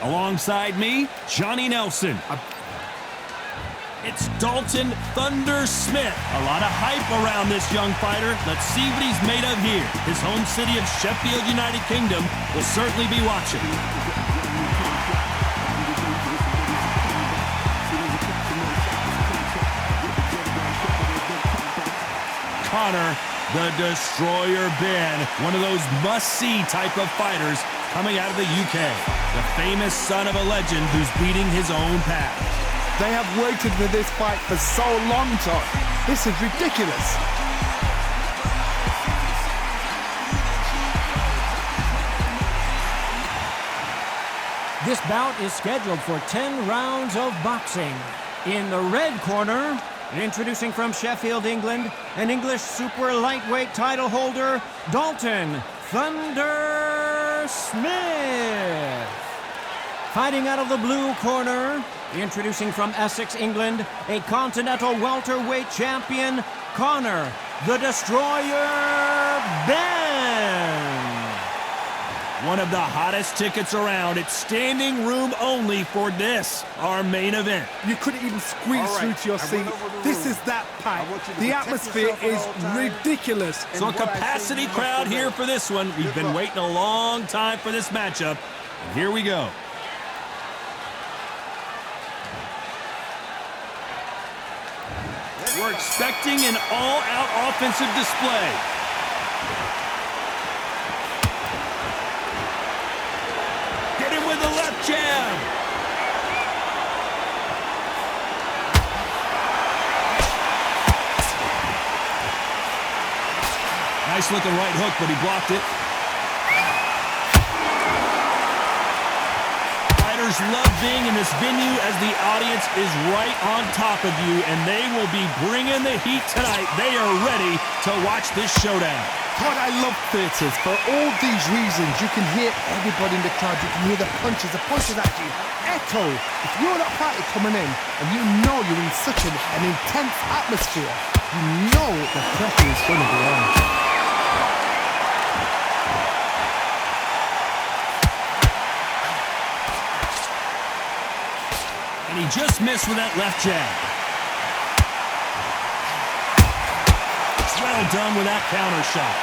Alongside me, Johnny Nelson. It's Dalton Thunder Smith. A lot of hype around this young fighter. Let's see what he's made of here. His home city of Sheffield, United Kingdom will certainly be watching. Conor, the Destroyer Ben, one of those must-see type of fighters coming out of the UK. The famous son of a legend who's beating his own path. They have waited for this fight for so long, Todd. This is ridiculous. This bout is scheduled for 10 rounds of boxing. In the red corner, introducing from Sheffield, England, an English super lightweight title holder, Dalton Thunder Smith. Fighting out of the blue corner, introducing from Essex, England, a continental welterweight champion, Conor, the Destroyer Ben. One of the hottest tickets around. It's standing room only for this, our main event. You couldn't even squeeze through to your seat. This is that packed. The atmosphere is ridiculous. So a capacity crowd here for this one. We've been waiting a long time for this matchup. And here we go. We're expecting an all-out offensive display. Hit him with the left jab. Nice looking right hook, but he blocked it. Fighters love being in this venue as the audience is right on top of you, and they will be bringing the heat tonight. They are ready to watch this showdown. Todd, I love theatres. For all these reasons, you can hear everybody in the crowd. You can hear the punches actually echo. If you're at a party coming in and you know you're in such an intense atmosphere, you know the pressure is going to be on. And he just missed with that left jab. Well done with that counter shot.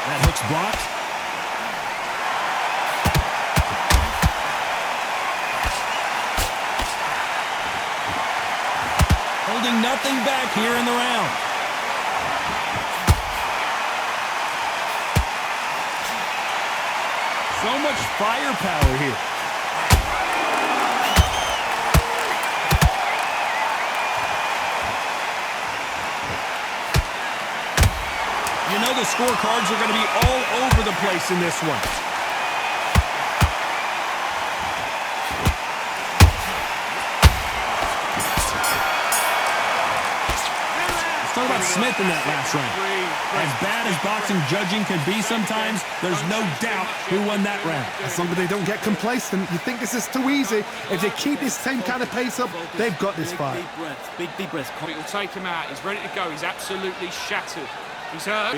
That hook's blocked. Holding nothing back here in the round. So much firepower here. You know the scorecards are going to be all over the place in this one. Talk about Smith in that last round. As bad as boxing judging can be sometimes, there's no doubt who won that round. As long as they don't get complacent, you think this is too easy. If they keep this same kind of pace up, they've got this fight. Big deep breaths. It'll take him out. He's ready to go. He's absolutely shattered. He's hurt.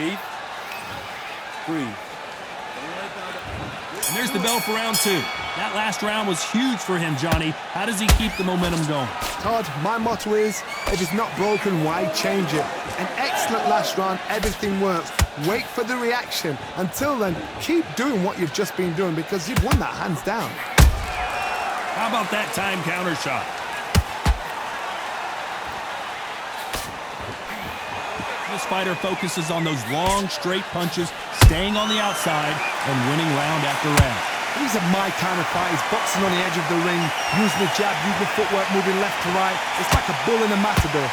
Breathe. And there's the bell for round two. That last round was huge for him, Johnny. How does he keep the momentum going? Todd, my motto is, if it's not broken, why change it? An excellent last round, everything works. Wait for the reaction. Until then, keep doing what you've just been doing because you've won that hands down. How about that time counter shot? This fighter focuses on those long, straight punches, staying on the outside and winning round after round. These are my kind of fighters, boxing on the edge of the ring, using the jab, using the footwork, moving left to right. It's like a bull in a matador.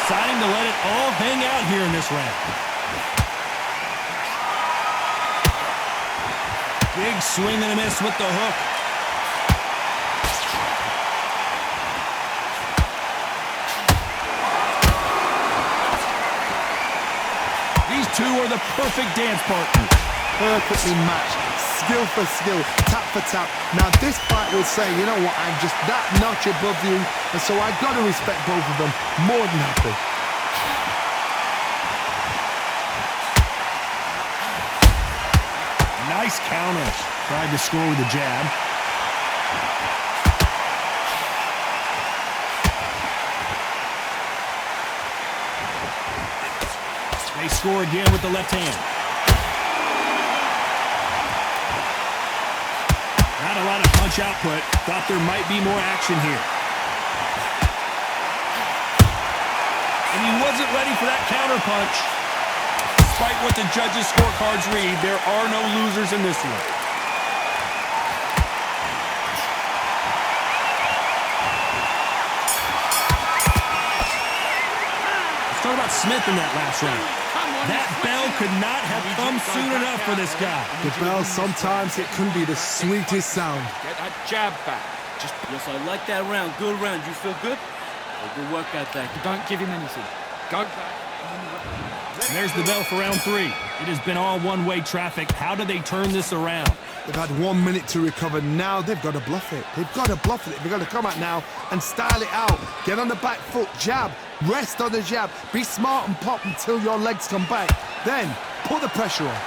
Deciding to let it all hang out here in this round. Big swing and a miss with the hook. two are the perfect dance partners. Perfectly matched, skill for skill, tap for tap. Now this fight will say, you know what, I'm just that notch above you, and so I've got to respect both of them more than happy. Nice counter. Tried to score with a jab. They score again with the left hand. Not a lot of punch output. Thought there might be more action here. And he wasn't ready for that counter punch. Despite what the judges' scorecards read, there are no losers in this one. Let's talk about Smith in that last round. That bell could not have come soon enough for this guy. The bell, sometimes it can be the sweetest sound. Get that jab back. Just Yes, I like that round. Good round. You feel good? Oh, good work out there. don't give him anything. Go back. And there's the bell for round three. It has been all one-way traffic. How do they turn this around? They've had 1 minute to recover. Now they've got to bluff it. They've got to bluff it. They've got to come out now and style it out. Get on the back foot, jab, rest on the jab. Be smart and pop until your legs come back. Then put the pressure on.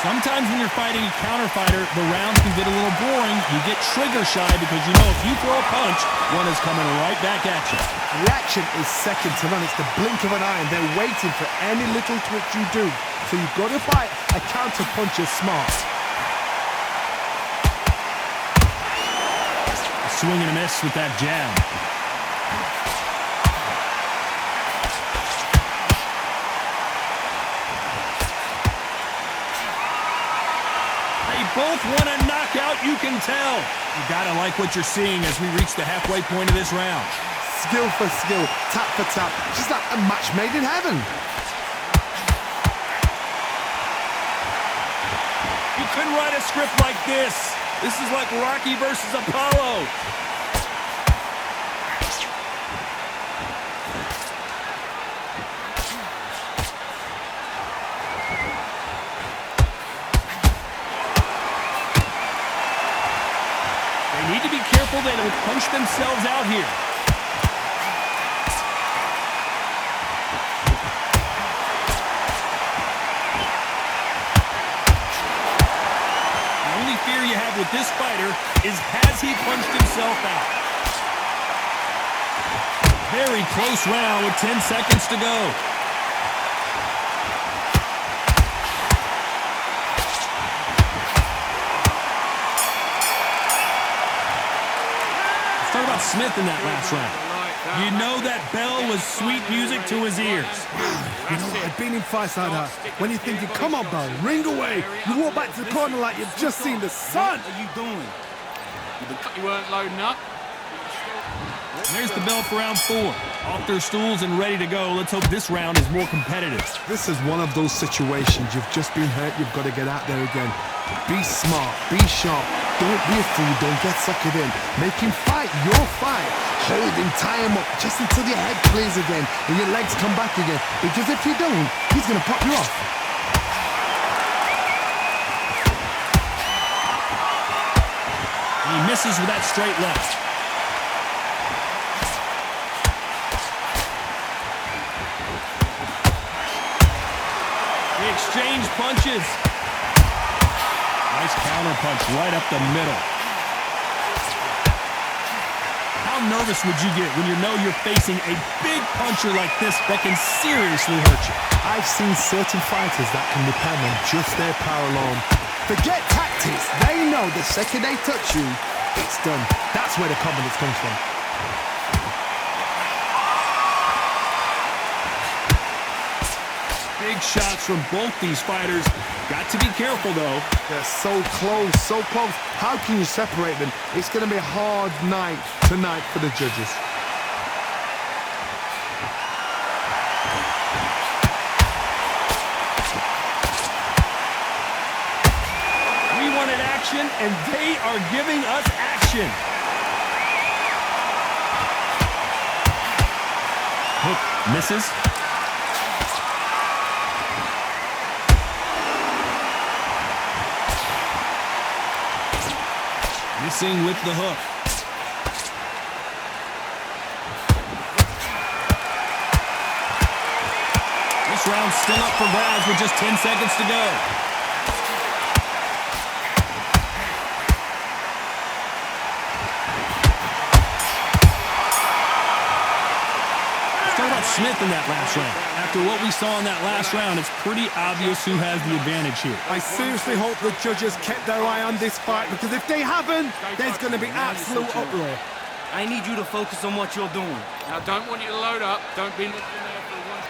Sometimes when you're fighting a counter fighter, the rounds can get a little boring. You get trigger shy because you know if you throw a punch, one is coming right back at you. Reaction is second to none. It's the blink of an eye, and they're waiting for any little twitch you do. So you've got to fight a counter puncher smart. A swing and a miss with that jab. Both want a knockout, you can tell. You gotta like what you're seeing as we reach the halfway point of this round. Skill for skill, tap for tap. Just like a match made in heaven. You couldn't write a script like this. This is like Rocky versus Apollo. Need to be careful they don't punch themselves out here. The only fear you have with this fighter is has he punched himself out? Very close round with 10 seconds to go. Talk about Smith in that last round. You know that bell was sweet music to his ears. You know, I've been in fights like that. When you're thinking, come on, bro, ring away. You walk back to the corner like you've just seen the sun. What are you doing? You weren't loading up. There's the bell for round four. Off their stools and ready to go. Let's hope this round is more competitive. This is one of those situations. You've just been hurt. You've got to get out there again. Be smart. Be sharp. Don't be a fool. Don't get suckered in. Make him fight your fight. Hold him, tie him up just until your head clears again and your legs come back again. Because if you don't, he's going to pop you off. And he misses with that straight left. They exchange punches. Nice counter punch right up the middle. How nervous would you get when you know you're facing a big puncher like this that can seriously hurt you? I've seen certain fighters that can depend on just their power alone. Forget tactics. They know the second they touch you, it's done. That's where the confidence comes from. Big shots from both these fighters. Got to be careful, though. They're so close, so close. How can you separate them? It's going to be a hard night tonight for the judges. We wanted action, and they are giving us action. Hook misses. Missing with the hook. This round's still up for grabs with just 10 seconds to go. Smith in that last round. After what we saw in that last round, it's pretty obvious who has the advantage here. I seriously hope the judges kept their eye on this fight, because if they haven't, there's going to be absolute uproar. I need you to focus on what you're doing. Now, don't want you to load up. Don't be looking there for one.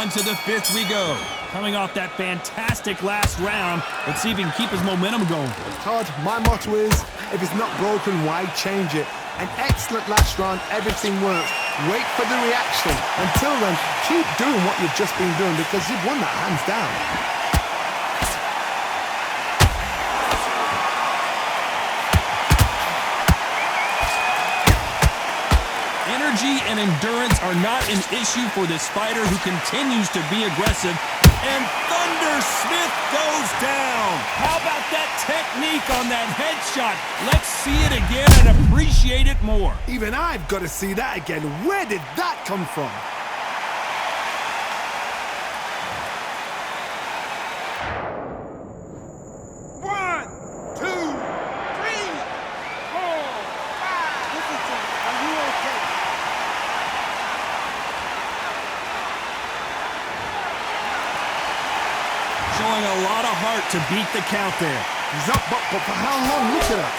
On to the fifth we go. Coming off that fantastic last round, let's see if he can keep his momentum going. Todd, my motto is, if it's not broken, why change it? An excellent last round, everything works. Wait for the reaction. Until then, keep doing what you've just been doing, because you've won that hands down. Energy and endurance are not an issue for this fighter who continues to be aggressive. And Thunder Smith goes down. How about that technique on that headshot? Let's see it again and appreciate it more. Even I've got to see that again. Where did that come from? One, two, three, four, five. Listen to me. Are you okay? Showing a lot of heart to beat the count there. He's up, but for how long? Look at that.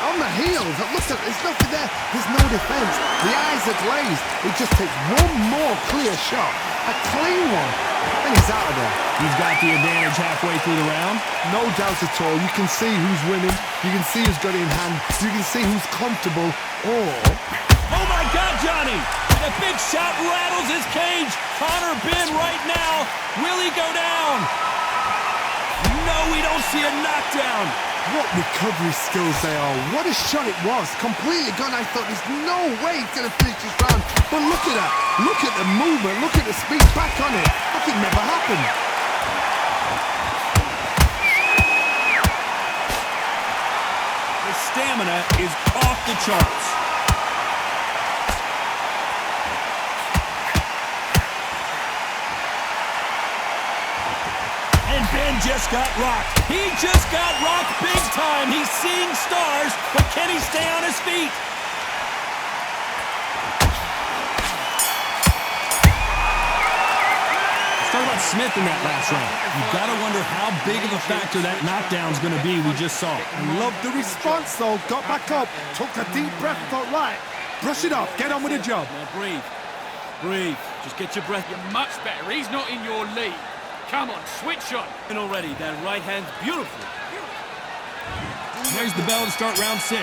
On the heels. Look at, there's nothing there. There's no defense. The eyes are glazed. It just takes one more clear shot. A clean one. And he's out of there. He's got the advantage halfway through the round. No doubt at all. You can see who's winning. You can see who's got it in hand. You can see who's comfortable. Or... Oh my God, Johnny! The big shot rattles his cage. Conor Benn right now. Will he go down? No, we don't see a knockdown. what recovery skills they are. What a shot it was. Completely gone. I thought there's no way he's going to finish this round. But look at that. Look at the movement. Look at the speed back on it. Like it never happened. The stamina is off the charts. And Ben just got rocked. He just got rocked big time. He's seeing stars, but can he stay on his feet? Let's talk about Smith in that last round. You've got to wonder how big of a factor that knockdown's going to be we just saw. Loved the response, though. Got back up, took a deep breath, thought, right, brush it off, get on with the job. Now breathe. Breathe. Just get your breath. You're much better. He's not in your league. Come on, switch on. And already, that right hand's beautiful. There's the bell to start round 6.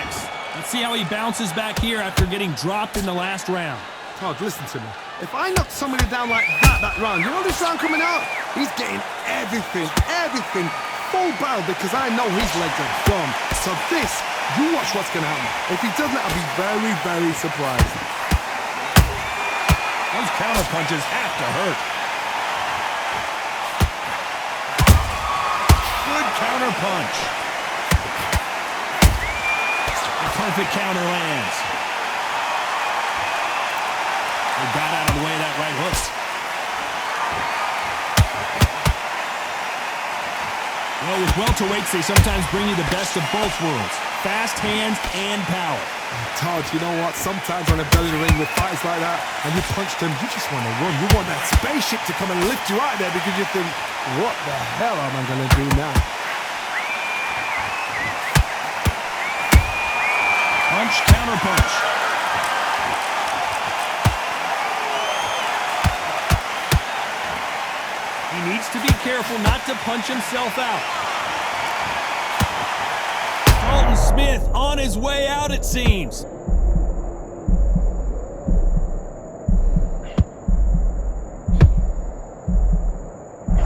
Let's see how he bounces back here after getting dropped in the last round. Todd, listen to me. If I knock somebody down like that round, you know this round coming out? He's getting everything, full barrel, because I know his legs are gone. So this, you watch what's going to happen. If he doesn't, I'll be very, very surprised. Those counter punches have to hurt. Good counter punch. A perfect counter lands. They got out of the way of that right hook. Well, with welterweights, they sometimes bring you the best of both worlds. Fast hands and power. Todd, you know what? Sometimes on a belly ring with fights like that, and you punch them, you just want to run. You want that spaceship to come and lift you out of there, because you think, what the hell am I going to do now? Punch, counter punch. He needs to be careful not to punch himself out. Dalton Smith on his way out, it seems.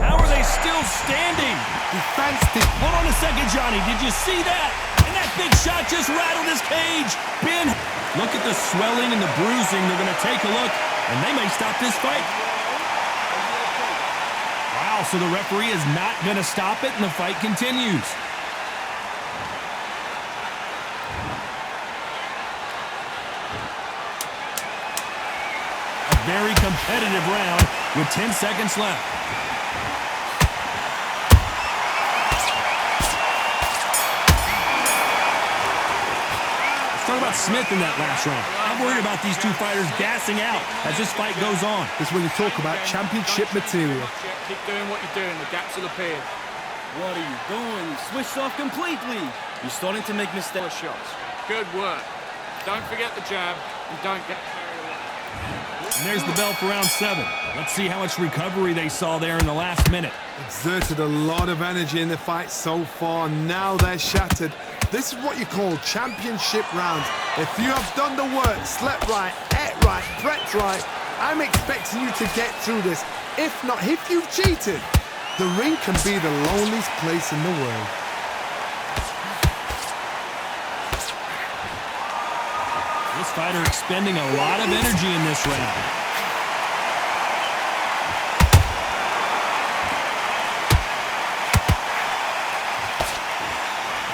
How are they still standing? Defense. Hold on a second, Johnny. Did you see that? And that big shot just rattled his cage. Ben, look at the swelling and the bruising. They're going to take a look And they may stop this fight. Wow, so the referee is not going to stop it, and the fight continues. A very competitive round with 10 seconds left. Let's talk about Smith in that last round. I'm worried about these two fighters gassing out as this fight goes on. This is when you talk about championship material. Keep doing what you're doing. The gaps will appear. What are you doing? You switched off completely. You're starting to make mistakes. Shots. Good work. Don't forget the jab and don't get carried away. And there's the bell for round 7. Let's see how much recovery they saw there in the last minute. Exerted a lot of energy in the fight so far. Now they're shattered. This is what you call championship rounds. If you have done the work, slept right, ate right, prepped right, I'm expecting you to get through this. If not, if you've cheated, the ring can be the loneliest place in the world. This fighter expending a lot of energy in this round.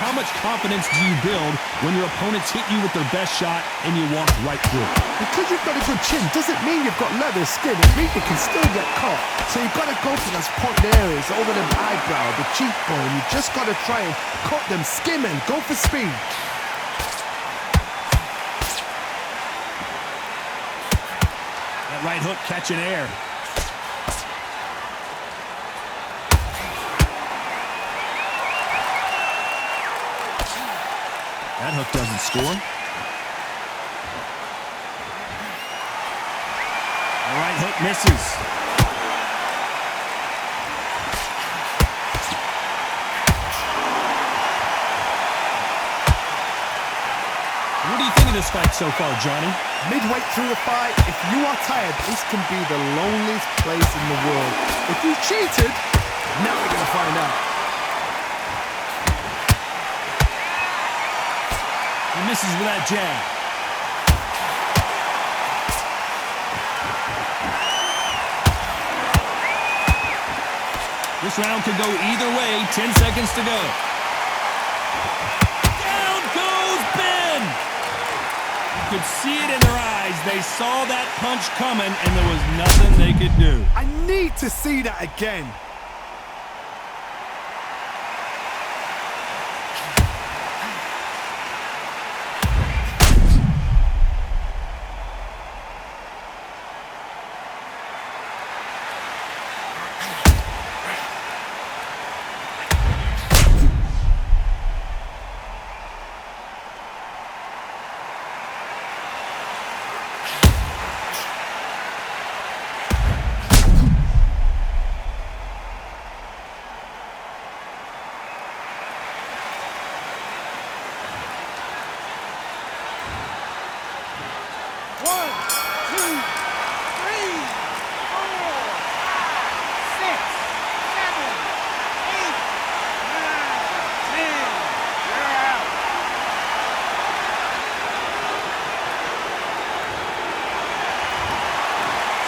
How much confidence do you build when your opponents hit you with their best shot and you walk right through it? Because you've got a good chin doesn't mean you've got leather skin. It means you can still get caught. So you've got to go for those point areas over the eyebrow, the cheekbone. You just got to try and cut them, skim and go for speed. That right hook catching air. That hook doesn't score. The right hook misses. What do you think of this fight so far, Johnny? Midway through the fight, if you are tired, this can be the loneliest place in the world. If you cheated, now we're going to find out. He misses with that jab. This round could go either way. 10 seconds to go. Down goes Ben! You could see it in their eyes. They saw that punch coming, and there was nothing they could do. I need to see that again.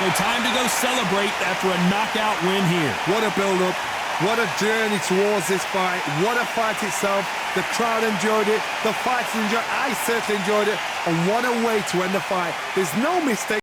So time to go celebrate after a knockout win here. What a build-up. What a journey towards this fight. What a fight itself. The crowd enjoyed it. The fighters enjoyed it. I certainly enjoyed it. And what a way to end the fight. There's no mistake.